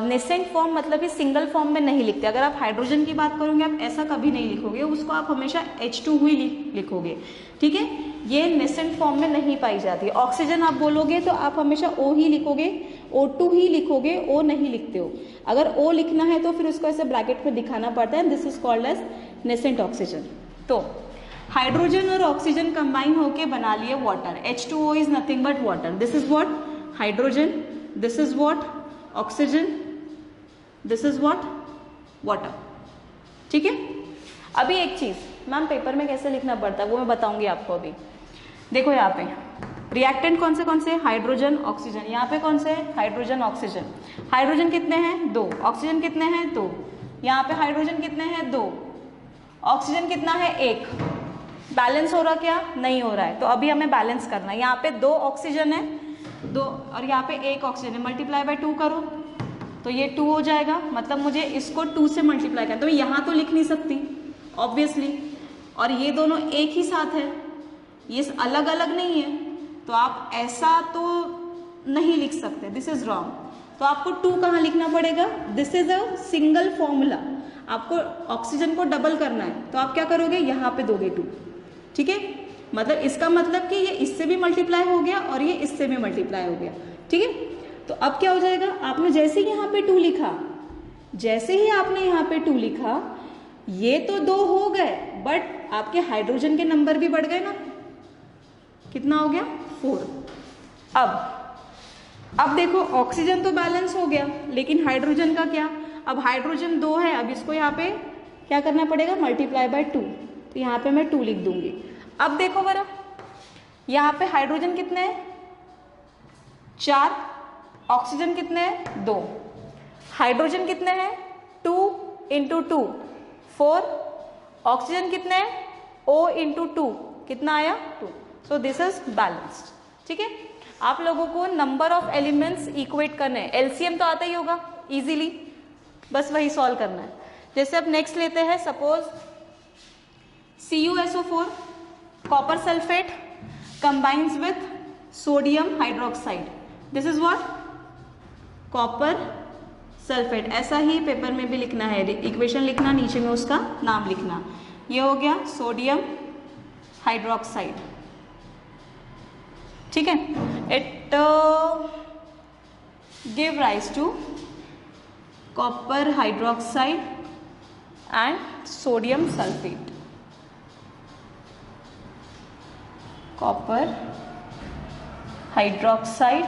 नेसेंट फॉर्म मतलब ही सिंगल फॉर्म में नहीं लिखते। अगर आप हाइड्रोजन की बात करोगे आप ऐसा कभी नहीं लिखोगे, उसको आप हमेशा H2 ही लिखोगे, ठीक है। ये नेसेंट फॉर्म में नहीं पाई जाती। ऑक्सीजन आप बोलोगे तो आप हमेशा O ही लिखोगे, O2 ही लिखोगे, O नहीं लिखते हो। अगर O लिखना है तो फिर उसको ऐसे ब्रैकेट में दिखाना पड़ता है, this is called as nascent oxygen. तो हाइड्रोजन और ऑक्सीजन कंबाइन होके बना लिए water, H2O is nothing but water. This is what hydrogen, this is what oxygen, this is what water, ठीक है। अभी एक चीज मैम पेपर में कैसे लिखना पड़ता है वो मैं बताऊंगी आपको। अभी देखो यहाँ पे रिएक्टेंट कौन से हाइड्रोजन ऑक्सीजन, यहाँ पे कौन से हाइड्रोजन ऑक्सीजन। हाइड्रोजन कितने हैं 2, ऑक्सीजन कितने हैं 2, यहाँ पे हाइड्रोजन कितने हैं 2, ऑक्सीजन कितना है 1। बैलेंस हो रहा क्या? नहीं हो रहा है, तो अभी हमें बैलेंस करना है। यहाँ पे 2 ऑक्सीजन है 2 और यहाँ पे 1 ऑक्सीजन है, मल्टीप्लाई बाय 2 करो तो ये 2 हो जाएगा, मतलब मुझे इसको 2 से मल्टीप्लाई करना, तो यहाँ तो लिख नहीं सकती ऑब्वियसली, और ये दोनों एक ही साथ है, ये अलग अलग नहीं है, तो आप ऐसा तो नहीं लिख सकते, दिस इज रॉन्ग। तो आपको 2 कहाँ लिखना पड़ेगा? This is a single formula, आपको ऑक्सीजन को डबल करना है, तो आप क्या करोगे यहाँ पे दोगे 2, ठीक है। मतलब इसका मतलब कि ये इससे भी मल्टीप्लाई हो गया और ये इससे भी मल्टीप्लाई हो गया, ठीक है। तो अब क्या हो जाएगा, आपने जैसे ही यहाँ पे 2 लिखा, जैसे ही आपने यहाँ पे 2 लिखा, ये तो 2 हो गए बट आपके हाइड्रोजन के नंबर भी बढ़ गए ना, कितना हो गया 4। अब देखो ऑक्सीजन तो बैलेंस हो गया, लेकिन हाइड्रोजन का क्या? अब हाइड्रोजन 2 है, अब इसको यहाँ पे क्या करना पड़ेगा, मल्टीप्लाई बाय 2, तो यहाँ पे मैं 2 लिख दूंगी। अब देखो बरा, यहाँ पे हाइड्रोजन कितने हैं, 4, ऑक्सीजन कितने हैं, 2, हाइड्रोजन कितने हैं, 2 इंटू 2 4, ऑक्सीजन कितने हैं, O इंटू 2 कितना आया, 2। सो दिस इज बैलेंस्ड। ठीक है, आप लोगों को नंबर ऑफ एलिमेंट्स इक्वेट करने हैं, एलसीएम तो आता ही होगा इजीली, बस वही सॉल्व करना है। जैसे अब नेक्स्ट लेते हैं, suppose CuSO4 copper sulphate combines with sodium hydroxide, this is what, copper sulphate. ऐसा ही पेपर में भी लिखना है, इक्वेशन लिखना, नीचे में उसका नाम लिखना। ये हो गया सोडियम हाइड्रोक्साइड। ठीक है, it give rise to copper hydroxide and sodium sulphate, copper hydroxide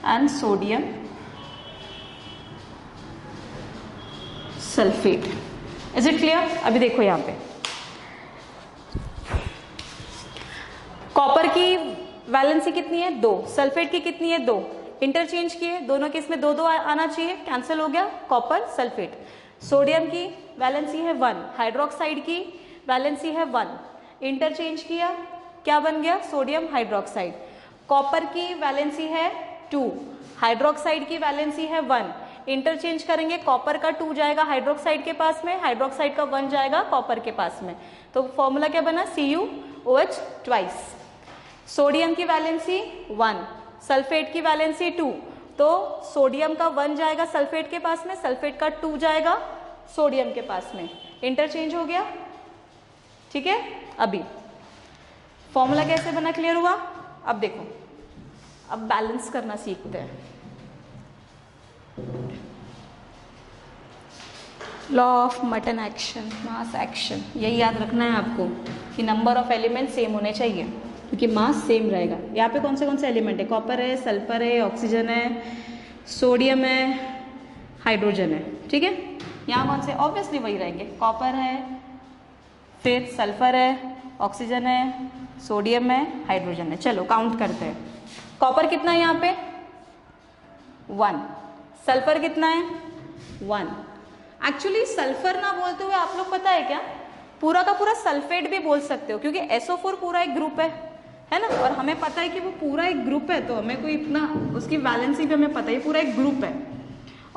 and sodium sulphate. Is it clear? अभी देखो यहाँ पे कॉपर की वैलेंसी कितनी है, 2, सल्फेट की कितनी है, 2, इंटरचेंज किए, दोनों के इसमें 2 आना चाहिए, कैंसिल हो गया, कॉपर सल्फेट। सोडियम की वैलेंसी है 1, हाइड्रोक्साइड की वैलेंसी है 1, इंटरचेंज किया, क्या बन गया, सोडियम हाइड्रोक्साइड। कॉपर की वैलेंसी है 2, हाइड्रोक्साइड की वैलेंसी है 1, इंटरचेंज करेंगे, कॉपर का 2 जाएगा हाइड्रोक्साइड के पास में, हाइड्रोक्साइड का 1 जाएगा कॉपर के पास में, तो फॉर्मूला क्या बना, CuOH ट्वाइस। सोडियम की वैलेंसी 1, सल्फेट की वैलेंसी 2, तो सोडियम का 1 जाएगा सल्फेट के पास में, सल्फेट का 2 जाएगा सोडियम के पास में, इंटरचेंज हो गया। ठीक है, अभी फॉर्मूला कैसे बना, क्लियर हुआ? अब देखो, अब बैलेंस करना सीखते हैं। Law of mutton action, mass action, यही याद रखना है आपको कि नंबर ऑफ एलिमेंट सेम होने चाहिए, क्योंकि मास सेम रहेगा। यहाँ पे कौन से एलिमेंट है, कॉपर है, सल्फर है, ऑक्सीजन है, सोडियम है, हाइड्रोजन है। ठीक है, यहाँ कौन से, ऑब्वियसली वही रहेंगे, कॉपर है, फिर सल्फर है, ऑक्सीजन है, सोडियम है, हाइड्रोजन है। चलो काउंट करते हैं, कॉपर कितना है यहाँ पे, 1, सल्फर कितना है, 1। एक्चुअली सल्फर ना बोलते हुए आप लोग पता है क्या, पूरा का पूरा सल्फेट भी बोल सकते हो, क्योंकि SO4 पूरा एक ग्रुप है ना, और हमें पता है कि वो पूरा एक ग्रुप है, तो हमें कोई इतना उसकी वैलेंसी भी हमें पता है, पूरा एक ग्रुप है।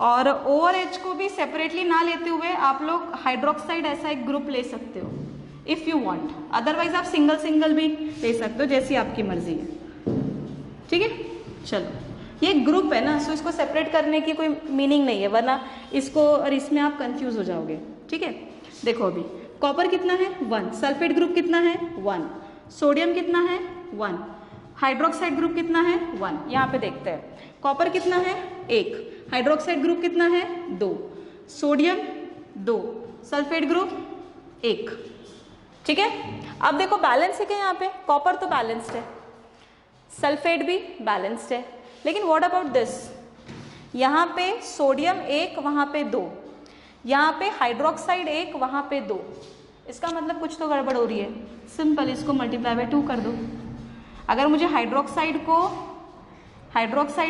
और O और H को भी सेपरेटली ना लेते हुए आप लोग हाइड्रोक्साइड ऐसा एक ग्रुप ले सकते हो इफ यू वांट, अदरवाइज आप सिंगल सिंगल भी ले सकते हो, जैसी आपकी मर्जी है। ठीक है, चलो ये ग्रुप है ना, सो इसको सेपरेट करने की कोई मीनिंग नहीं है, वरना इसको और इसमें आप कंफ्यूज हो जाओगे। ठीक है, देखो अभी कॉपर कितना है, 1, सल्फेट ग्रुप कितना है, 1, सोडियम कितना है, 1, हाइड्रोक्साइड ग्रुप कितना है, 1। यहाँ पे देखते हैं, कॉपर कितना है, 1, हाइड्रोक्साइड ग्रुप कितना है, 2, सोडियम 2, सल्फेट ग्रुप 1। ठीक है, अब देखो बैलेंस है क्या, यहाँ पे कॉपर तो बैलेंस्ड है, सल्फेट भी बैलेंस्ड है, लेकिन व्हाट अबाउट दिस, यहाँ पे सोडियम 1, वहां पे 2, यहाँ पे हाइड्रोक्साइड 1, वहां पे 2, इसका मतलब कुछ तो गड़बड़ हो रही है। सिंपल, इसको मल्टीप्लाई बाय 2 कर दो। अगर मुझे हाइड्रोक्साइड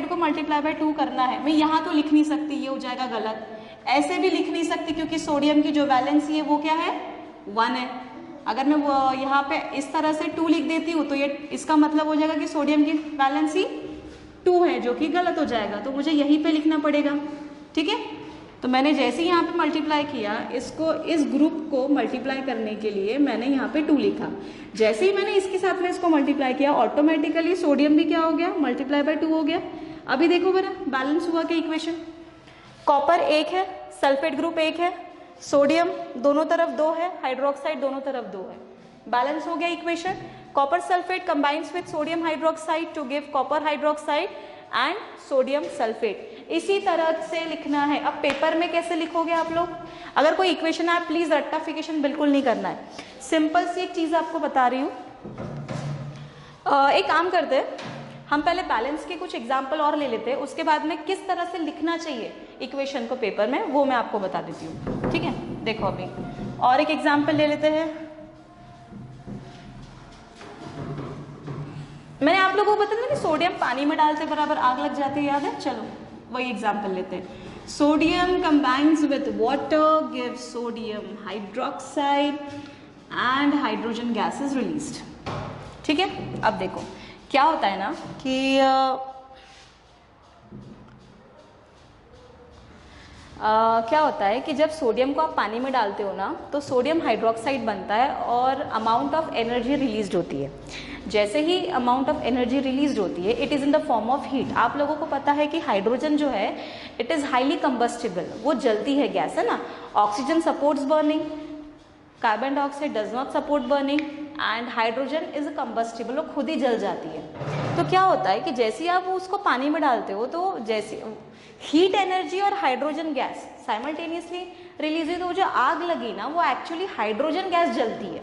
को मल्टीप्लाई बाय 2 करना है, मैं यहाँ तो लिख नहीं सकती, ये हो जाएगा गलत, ऐसे भी लिख नहीं सकती, क्योंकि सोडियम की जो वैलेंसी है वो क्या है, 1 है। अगर मैं यहाँ पे इस तरह से 2 लिख देती हूँ, तो ये इसका मतलब हो जाएगा कि सोडियम की वैलेंसी 2 है, जो कि गलत हो जाएगा, तो मुझे यहीं पे लिखना पड़ेगा। ठीक है, तो मैंने जैसे ही यहाँ पे मल्टीप्लाई किया, इसको इस ग्रुप को मल्टीप्लाई करने के लिए मैंने यहाँ पे 2 लिखा, जैसे ही मैंने इसके साथ में इसको मल्टीप्लाई किया, ऑटोमेटिकली सोडियम भी क्या हो गया, मल्टीप्लाई बाय 2 हो गया। अभी देखो मेरा बैलेंस हुआ क्या इक्वेशन, कॉपर 1 है, सल्फेट ग्रुप 1 है, सोडियम दोनों तरफ 2 है, हाइड्रोक्साइड दोनों तरफ 2 है, बैलेंस हो गया equation. Copper sulphate combines with sodium hydroxide to give copper hydroxide and sodium sulphate. इसी तरह से लिखना है। अब पेपर में कैसे लिखोगे आप लोग, अगर कोई इक्वेशन है, प्लीज रट्टाफिकेशन बिल्कुल नहीं करना है, सिंपल सी एक चीज आपको बता रही हूँ। एक काम करते हैं, हम पहले बैलेंस के कुछ एग्जाम्पल और ले लेते हैं, उसके बाद में किस तरह से लिखना चाहिए इक्वेशन को पेपर में वो मैं आपको बता देती हूँ, ठीक है। देखो अभी और एक एग्जाम्पल ले लेते हैं। मैंने आप लोगों को बताया ना कि सोडियम पानी में डालते बराबर आग लग जाती है, याद है? चलो वही एग्जाम्पल लेते हैं। Sodium combines with water give sodium hydroxide and hydrogen gas is released, ठीक है। अब देखो क्या होता है ना कि क्या होता है कि जब सोडियम को आप पानी में डालते हो ना तो सोडियम हाइड्रोक्साइड बनता है और अमाउंट ऑफ एनर्जी रिलीज होती है। जैसे ही अमाउंट ऑफ एनर्जी रिलीज होती है it is in the form of heat. आप लोगों को पता है कि हाइड्रोजन जो है इट इज़ हाईली कंबस्टिबल, वो जलती है गैस, है ना। Oxygen supports burning, carbon dioxide does not support burning and hydrogen is combustible, वो खुद ही जल जाती है। तो क्या होता है कि जैसे ही आप उसको पानी में डालते हो तो जैसे हीट एनर्जी और हाइड्रोजन गैस साइमल्टेनियसली रिलीज हुई, तो वो जो आग लगी ना वो एक्चुअली हाइड्रोजन गैस जलती है,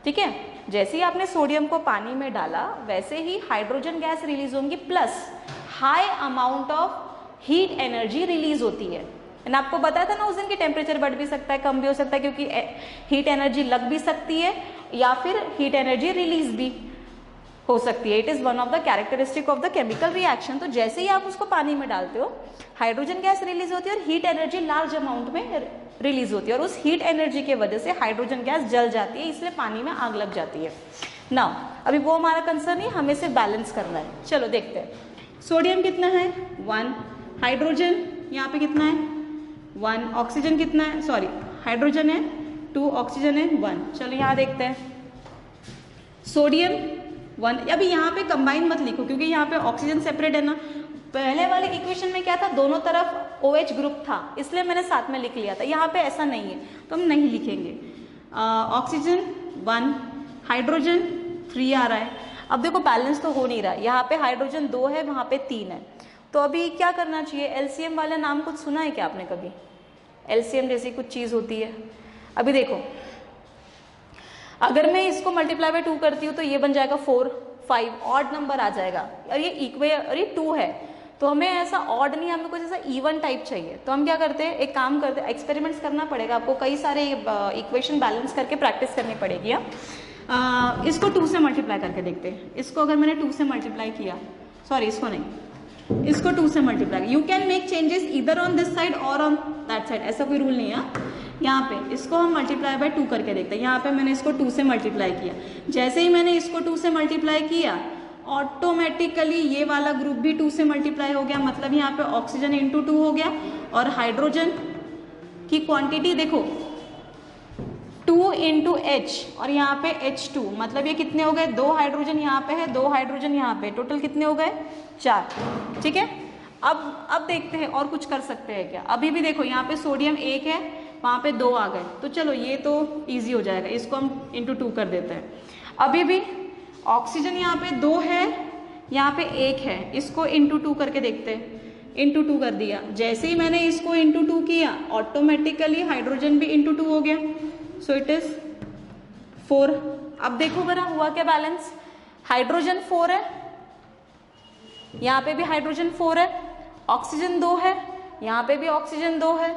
ठीक है। जैसे ही आपने सोडियम को पानी में डाला वैसे ही हाइड्रोजन गैस रिलीज होंगी plus high amount of heat energy release होती है। एंड आपको बताया था ना उस दिन की टेम्परेचर बढ़ भी सकता है, कम भी हो सकता है, क्योंकि हीट एनर्जी लग भी सकती है या फिर हीट एनर्जी रिलीज भी हो सकती है। It is one of the characteristic of the chemical reaction. तो जैसे ही आप उसको पानी में डालते हो हाइड्रोजन गैस रिलीज होती है और हीट एनर्जी लार्ज अमाउंट में रिलीज होती है, और उस हीट एनर्जी की वजह से हाइड्रोजन गैस जल जाती है, इसलिए पानी में आग लग जाती है। नाउ अभी वो हमारा कंसर्न है, हमें सिर्फ बैलेंस करना है। चलो देखते हैं। सोडियम कितना है 1, हाइड्रोजन यहाँ पे कितना है 1, ऑक्सीजन कितना है, सॉरी हाइड्रोजन है 2, ऑक्सीजन है 1। चलो यहाँ देखते हैं सोडियम 1। अभी यहाँ पे कंबाइन मत लिखो क्योंकि यहाँ पे ऑक्सीजन सेपरेट है ना। पहले वाले इक्वेशन में क्या था, दोनों तरफ OH ग्रुप था, इसलिए मैंने साथ में लिख लिया था। यहाँ पे ऐसा नहीं है तो हम नहीं लिखेंगे। ऑक्सीजन 1, हाइड्रोजन 3 आ रहा है। अब देखो बैलेंस तो हो नहीं रहा, यहाँ पे हाइड्रोजन 2 है, वहाँ पे 3 है। तो अभी क्या करना चाहिए, एलसीएम वाला नाम कुछ सुना है क्या आपने कभी? एलसीएम जैसी कुछ चीज़ होती है। अभी देखो अगर मैं इसको मल्टीप्लाई बाय 2 करती हूँ तो ये बन जाएगा 4, 5 ऑड नंबर आ जाएगा, और ये 2 है तो हमें ऐसा ऑड नहीं, हमें कुछ ऐसा इवन टाइप चाहिए। तो हम क्या करते हैं, एक काम करते हैं, एक्सपेरिमेंट्स करना पड़ेगा आपको, कई सारे इक्वेशन बैलेंस करके प्रैक्टिस करनी पड़ेगी। इसको 2 से मल्टीप्लाई करके देखते हैं। इसको अगर मैंने 2 से मल्टीप्लाई किया, सॉरी इसको नहीं, इसको 2 से multiply, you can make changes इधर ऑन दिस साइड और ऑन दैट साइड, ऐसा कोई रूल नहीं है। यहाँ पे इसको हम मल्टीप्लाई बाय 2 करके देखते हैं। यहाँ पे मैंने इसको 2 से मल्टीप्लाई किया, जैसे ही मैंने इसको 2 से मल्टीप्लाई किया ऑटोमेटिकली ये वाला ग्रुप भी 2 से मल्टीप्लाई हो गया, मतलब यहाँ पे ऑक्सीजन इंटू 2 हो गया, और हाइड्रोजन की क्वांटिटी देखो 2 इंटू H और यहाँ पे H2, मतलब ये कितने हो गए, 2 हाइड्रोजन यहाँ पे है, 2 हाइड्रोजन यहाँ पे, टोटल कितने हो गए 4, ठीक है। अब देखते हैं और कुछ कर सकते हैं क्या। अभी भी देखो यहाँ पे सोडियम 1 है, वहाँ पे 2 आ गए, तो चलो ये तो इजी हो जाएगा, इसको हम इंटू 2 कर देते हैं। अभी भी ऑक्सीजन यहाँ पे 2 है, यहाँ पे 1 है, इसको इंटू 2 करके देखते हैं। इंटू 2 कर दिया, जैसे ही मैंने इसको इंटू 2 किया ऑटोमेटिकली हाइड्रोजन भी इंटू 2 हो गया, सो इट इज 4। अब देखो जरा हुआ क्या बैलेंस, हाइड्रोजन 4 है, यहाँ पे भी हाइड्रोजन 4 है, ऑक्सीजन 2 है, यहाँ पे भी ऑक्सीजन 2 है,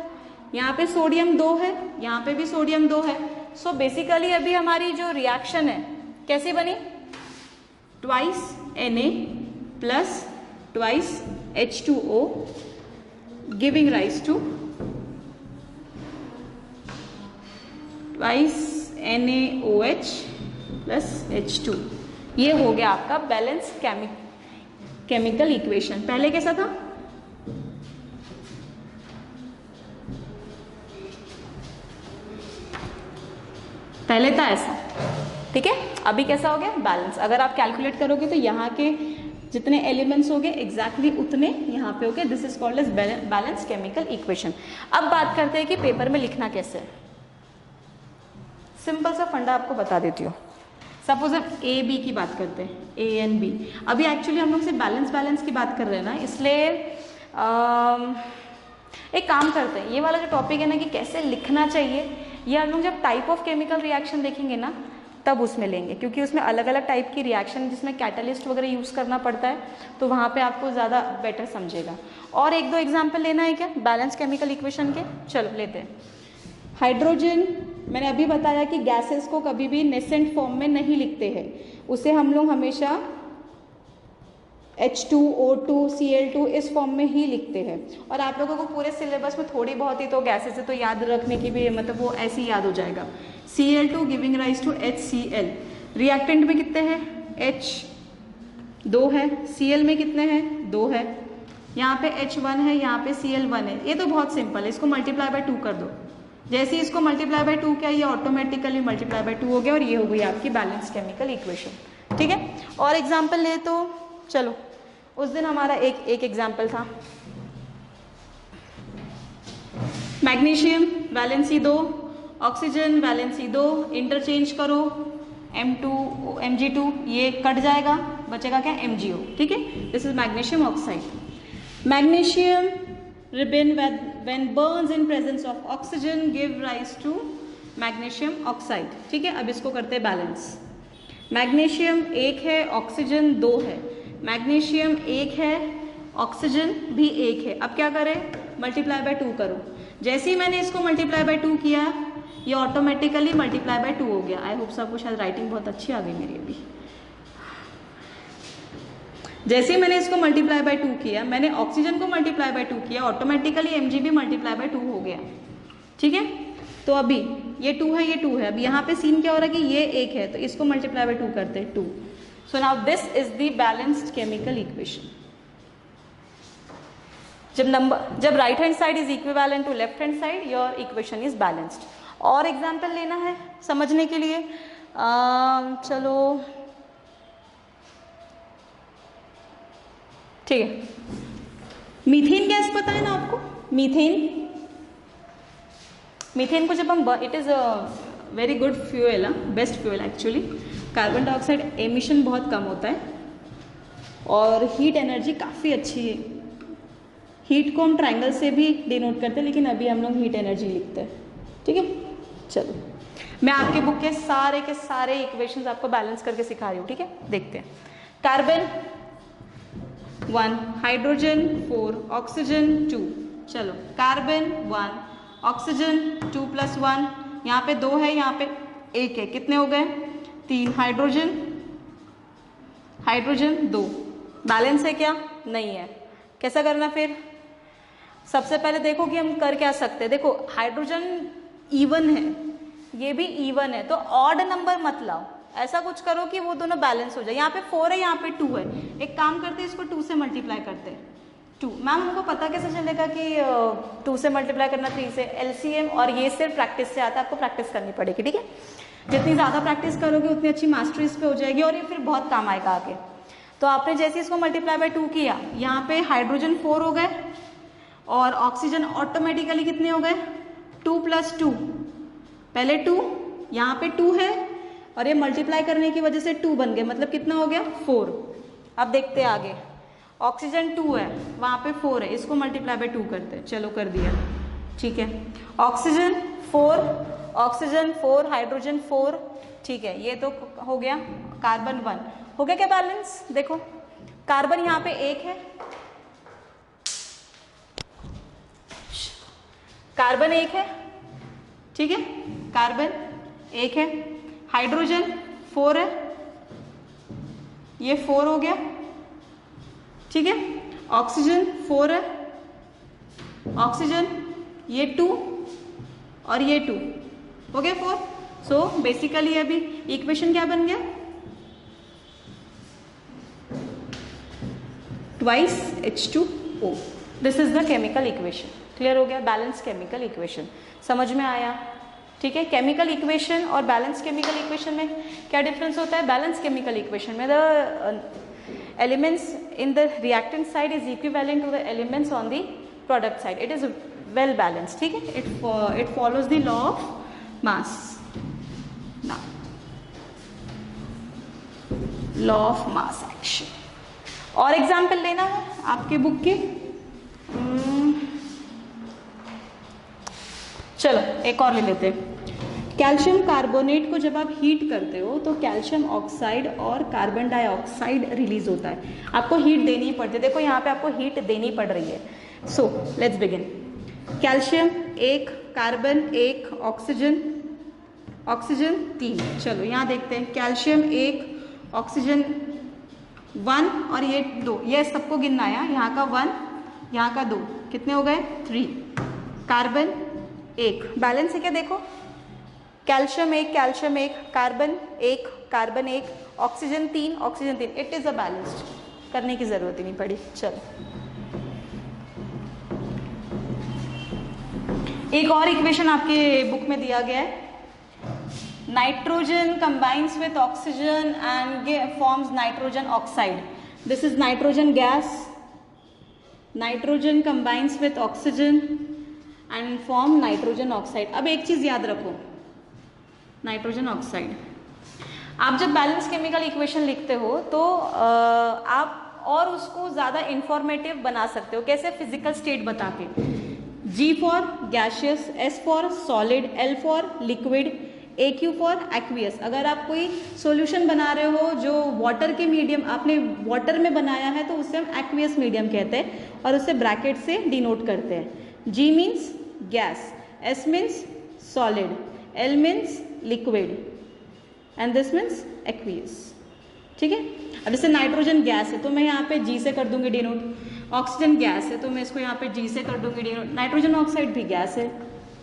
यहाँ पे सोडियम 2 है, यहाँ पे भी सोडियम 2 है। सो बेसिकली अभी हमारी जो रिएक्शन है कैसी बनी, twice Na plus twice H2O giving rise to twice NaOH plus H2। ये हो गया आपका बैलेंस केमिकल इक्वेशन। पहले कैसा था, पहले था ऐसा, ठीक है। अभी कैसा हो गया, बैलेंस। अगर आप कैलकुलेट करोगे तो यहाँ के जितने एलिमेंट्स हो गए एग्जैक्टली उतने यहाँ पे हो गए। This is called as balance chemical equation. अब बात करते हैं कि पेपर में लिखना कैसे है। सिंपल सा फंडा आपको बता देती हूँ। सपोज हम ए बी की बात करते हैं, ए एंड बी। अभी एक्चुअली हम लोग सिर्फ बैलेंस की बात कर रहे हैं ना, इसलिए एक काम करते हैं, ये वाला जो टॉपिक है ना कि कैसे लिखना चाहिए, ये हम लोग जब टाइप ऑफ केमिकल रिएक्शन देखेंगे ना तब उसमें लेंगे, क्योंकि उसमें अलग अलग टाइप की रिएक्शन जिसमें कैटलिस्ट वगैरह यूज़ करना पड़ता है, तो वहाँ पे आपको ज़्यादा बेटर समझेगा। और एक दो एग्जाम्पल लेना है क्या बैलेंस केमिकल इक्वेशन के, चलो लेते हैं। हाइड्रोजन, मैंने अभी बताया कि गैसेस को कभी भी नेसेंट फॉर्म में नहीं लिखते हैं, उसे हम लोग हमेशा H2O2 Cl2 इस फॉर्म में ही लिखते हैं। और आप लोगों को पूरे सिलेबस में थोड़ी बहुत ही तो गैसेस है तो याद रखने की भी, मतलब वो ऐसे ही याद हो जाएगा। Cl2 giving rise to HCl। Reactant में कितने हैं? H 2 है, Cl में कितने हैं? 2 है, यहाँ पे H1 है, यहाँ पे Cl1 है। ये तो बहुत सिंपल है, इसको मल्टीप्लाई बाय 2 कर दो। जैसे ही इसको मल्टीप्लाई बाय 2 किया, ये ऑटोमेटिकली मल्टीप्लाई बाय 2 हो गया और ये हो गई आपकी बैलेंस केमिकल इक्वेशन। ठीक है, और एग्जाम्पल ले तो चलो, उस दिन हमारा एक एग्जाम्पल था magnesium valency 2, oxygen valency 2, interchange करो M2 Mg2, ये कट जाएगा, बचेगा क्या? MgO। ठीक है, this is magnesium oxide. Magnesium ribbon when Burns in presence of oxygen give rise to magnesium oxide. ठीक है, अब इसको करते हैं बैलेंस। मैग्नीशियम 1 है, ऑक्सीजन 2 है, मैग्नीशियम 1 है, ऑक्सीजन भी 1 है। अब क्या करें? मल्टीप्लाई बाय 2 करो। जैसे ही मैंने इसको मल्टीप्लाई बाय 2 किया, ये ऑटोमेटिकली मल्टीप्लाई बाय 2 हो गया। आई होप सबको शायद राइटिंग बहुत अच्छी आ गई मेरी अभी। जैसे ही मैंने इसको मल्टीप्लाई बाय 2 किया, मैंने ऑक्सीजन को मल्टीप्लाई बाय 2 किया, ऑटोमेटिकली Mg भी मल्टीप्लाई बाय 2 हो गया। ठीक है, तो अभी ये 2 है, ये 2 है, अब यहाँ पे सीन क्या हो रहा है कि ये 1 है, तो इसको मल्टीप्लाई बाय 2 करते हैं 2। So now this is the balanced chemical equation. जब right hand side is equivalent to left hand side, your equation is balanced. और एग्जाम्पल लेना है समझने के लिए, चलो ठीक है। मीथेन गैस पता है ना आपको? मीथेन को जब हम, it is very good fuel, best fuel actually. Carbon dioxide emission बहुत कम होता है और हीट एनर्जी काफ़ी अच्छी है। हीट को हम ट्रायंगल से भी डिनोट करते हैं, लेकिन अभी हम लोग हीट एनर्जी लिखते हैं। ठीक है, चलो मैं आपके बुक के सारे इक्वेशंस आपको बैलेंस करके सिखा रही हूँ। ठीक है, देखते हैं। Carbon 1, hydrogen 4, oxygen 2। चलो, कार्बन 1, ऑक्सीजन 2 + 1, यहाँ पे 2 है, यहाँ पे 1 है, कितने हो गए? 3। हाइड्रोजन 2। बैलेंस है क्या? नहीं है। कैसा करना फिर? सबसे पहले देखो कि हम कर क्या सकते हैं। देखो, हाइड्रोजन इवन है, ये भी इवन है, तो ऑड नंबर मत लाओ, ऐसा कुछ करो कि वो दोनों बैलेंस हो जाए। यहाँ पे 4 है, यहाँ पे 2 है, एक काम करते हैं, इसको 2 से मल्टीप्लाई करते हैं। 2, मैम हमको पता कैसे चलेगा कि 2 से मल्टीप्लाई करना 3 से? LCM, और ये सिर्फ प्रैक्टिस से आता है, आपको प्रैक्टिस करनी पड़ेगी। ठीक है, जितनी ज़्यादा प्रैक्टिस करोगे उतनी अच्छी मास्टरी इस पे हो जाएगी और ये फिर बहुत काम आएगा आगे। तो आपने जैसे इसको मल्टीप्लाई बाय 2 किया, यहाँ पे हाइड्रोजन 4 हो गए और ऑक्सीजन ऑटोमेटिकली कितने हो गए? 2 + 2, पहले 2, यहाँ पे 2 है और ये मल्टीप्लाई करने की वजह से 2 बन गए, मतलब कितना हो गया? 4। अब देखते हैं आगे, ऑक्सीजन 2 है, वहाँ पे 4 है, इसको मल्टीप्लाई बाय 2 करते हैं। चलो कर दिया। ठीक है, ऑक्सीजन 4, हाइड्रोजन 4। ठीक है, ये तो हो गया। कार्बन 1 हो गया क्या बैलेंस? देखो, कार्बन यहाँ पे 1 है, कार्बन 1 है। ठीक है, कार्बन 1 है, हाइड्रोजन 4 है, ये 4 हो गया। ठीक है, ऑक्सीजन 4 है, ऑक्सीजन ये 2 और ये 2 हो गया 4। सो बेसिकली अभी इक्वेशन क्या बन गया? Twice H2O। This is the chemical equation. Clear हो गया? बैलेंस केमिकल इक्वेशन समझ में आया? ठीक है, केमिकल इक्वेशन और बैलेंस केमिकल इक्वेशन में क्या डिफरेंस होता है? बैलेंस केमिकल इक्वेशन में the elements in the reactant side is equivalent to the elements on the product side. It is well balanced. ठीक है, it follows the law of mass. ना law of mass action. और example लेना है आपके book के। चलो एक और ले लेते हैं। कैल्शियम कार्बोनेट को जब आप हीट करते हो तो कैल्शियम ऑक्साइड और कार्बन डाइऑक्साइड रिलीज होता है। आपको हीट देनी ही पड़ती है, देखो यहाँ पे आपको हीट देनी पड़ रही है। So let's begin. Calcium 1, carbon 1, oxygen 3। चलो यहाँ देखते हैं, कैल्शियम 1, ऑक्सीजन 1 और ये 2, ये सबको गिनना है। यहाँ का 1, यहाँ का 2, कितने हो गए? 3। कार्बन 1, बैलेंस है क्या? देखो calcium 1, carbon 1, oxygen 3, it is a balanced, करने की जरूरत ही नहीं पड़ी। चलो एक और इक्वेशन आपके बुक में दिया गया है, nitrogen combines with oxygen and forms nitrogen oxide. This is nitrogen gas, nitrogen combines with oxygen and form nitrogen oxide. अब एक चीज याद रखो, नाइट्रोजन ऑक्साइड, आप जब बैलेंस केमिकल इक्वेशन लिखते हो तो आप और उसको ज़्यादा इंफॉर्मेटिव बना सकते हो। कैसे? फिजिकल स्टेट बता के, G for gaseous, S for solid, L for liquid, AQ for aqueous. अगर आप कोई सॉल्यूशन बना रहे हो जो वाटर के मीडियम, आपने वाटर में बनाया है तो उससे हम एक्वियस मीडियम कहते हैं और उसे ब्रैकेट से डिनोट करते हैं। G means gas, S means solid, L means liquid and this means aqueous. ठीक है, अब जैसे नाइट्रोजन गैस है तो मैं यहाँ पे G से कर दूंगी डिनोट, ऑक्सीजन गैस है तो मैं इसको यहाँ पे G से कर दूंगी डिनोट, नाइट्रोजन ऑक्साइड भी गैस है।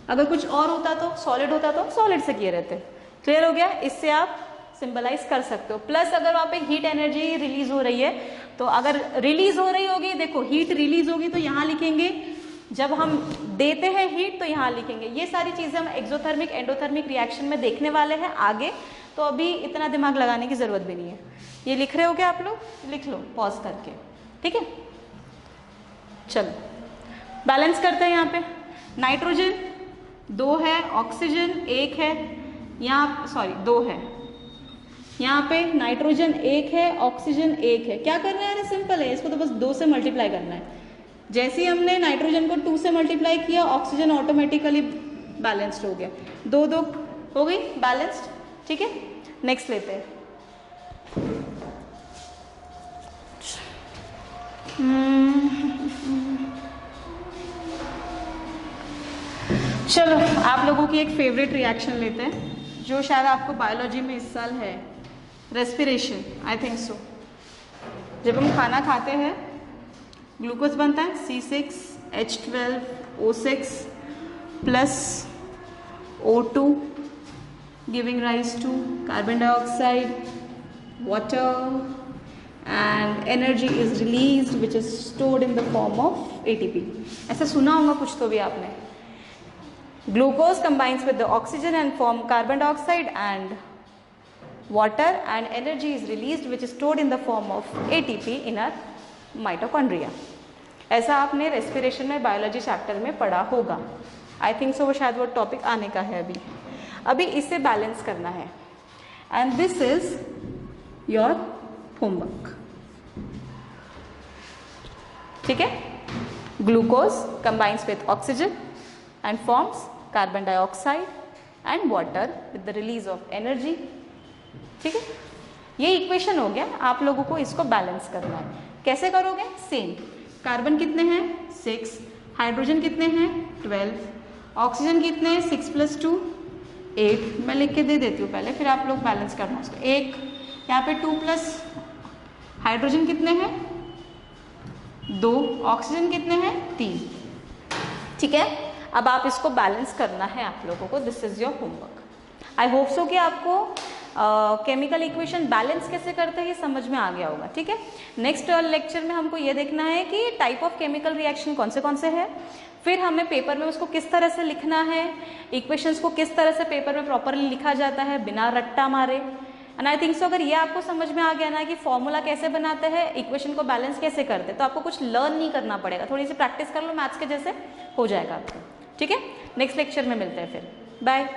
अगर कुछ और होता तो सॉलिड होता तो सॉलिड से किए रहते। क्लियर हो गया? इससे आप सिंबलाइज कर सकते हो। प्लस अगर वहाँ पे हीट एनर्जी रिलीज हो रही है तो अगर रिलीज हो रही होगी, देखो हीट रिलीज होगी तो यहाँ लिखेंगे, जब हम देते हैं हीट तो यहाँ लिखेंगे। ये सारी चीजें हम एक्सोथर्मिक एंडोथर्मिक रिएक्शन में देखने वाले हैं आगे, तो अभी इतना दिमाग लगाने की जरूरत भी नहीं है। ये लिख रहे हो क्या आप लोग? लिख लो पॉज करके, ठीक है। चलो बैलेंस करते हैं। यहाँ पे नाइट्रोजन 2 है, ऑक्सीजन 1 है, यहाँ सॉरी 2 है, यहाँ पे नाइट्रोजन 1 है, ऑक्सीजन 1 है। क्या करना है? अरे सिंपल है, इसको तो बस 2 से मल्टीप्लाई करना है। जैसे ही हमने नाइट्रोजन को 2 से मल्टीप्लाई किया, ऑक्सीजन ऑटोमेटिकली बैलेंस्ड हो गया, 2 हो गई बैलेंस्ड। ठीक है, नेक्स्ट लेते हैं। चलो आप लोगों की एक फेवरेट रिएक्शन लेते हैं जो शायद आपको बायोलॉजी में इस साल है, रेस्पिरेशन। I think so. जब हम खाना खाते हैं ग्लूकोज बनता है C6H12O6 plus O2 giving rise to carbon dioxide, water and energy is released which is stored in the form of ATP। ऐसा सुना होगा कुछ तो भी आपने। Glucose combines with the oxygen and form carbon dioxide and water and energy is released which is stored in the form of ATP in our mitochondria। ऐसा आपने respiration में बायोलॉजी चैप्टर में पढ़ा होगा। आई थिंक सो, वो शायद वो topic आने का है अभी इसे बैलेंस करना है and this is your homework. ठीक है, glucose combines with oxygen and forms carbon dioxide and water with the release of energy. ठीक है, ये इक्वेशन हो गया। आप लोगों को इसको बैलेंस करना है। कैसे करोगे? सेम, कार्बन कितने हैं? 6, हाइड्रोजन कितने हैं? 12, ऑक्सीजन कितने हैं? 6 + 2 8। मैं लिख के दे देती हूँ पहले, फिर आप लोग बैलेंस करना उसको। 1 यहाँ पे 2 प्लस हाइड्रोजन कितने हैं? 2, ऑक्सीजन कितने हैं? 3। ठीक है, अब आप इसको बैलेंस करना है आप लोगों को। This is your homework. I hope so कि आपको केमिकल इक्वेशन बैलेंस कैसे करते हैं ये समझ में आ गया होगा। ठीक है, नेक्स्ट लेक्चर में हमको ये देखना है कि टाइप ऑफ केमिकल रिएक्शन कौन से है, फिर हमें पेपर में उसको किस तरह से लिखना है, इक्वेशंस को किस तरह से पेपर में प्रॉपरली लिखा जाता है बिना रट्टा मारे। एंड आई थिंक सो अगर ये आपको समझ में आ गया ना कि फॉर्मूला कैसे बनाते हैं, इक्वेशन को बैलेंस कैसे करते हैं, तो आपको कुछ लर्न नहीं करना पड़ेगा। थोड़ी सी प्रैक्टिस कर लो, मैथ्स के जैसे हो जाएगा आपको। ठीक है, नेक्स्ट लेक्चर में मिलते हैं फिर। बाय।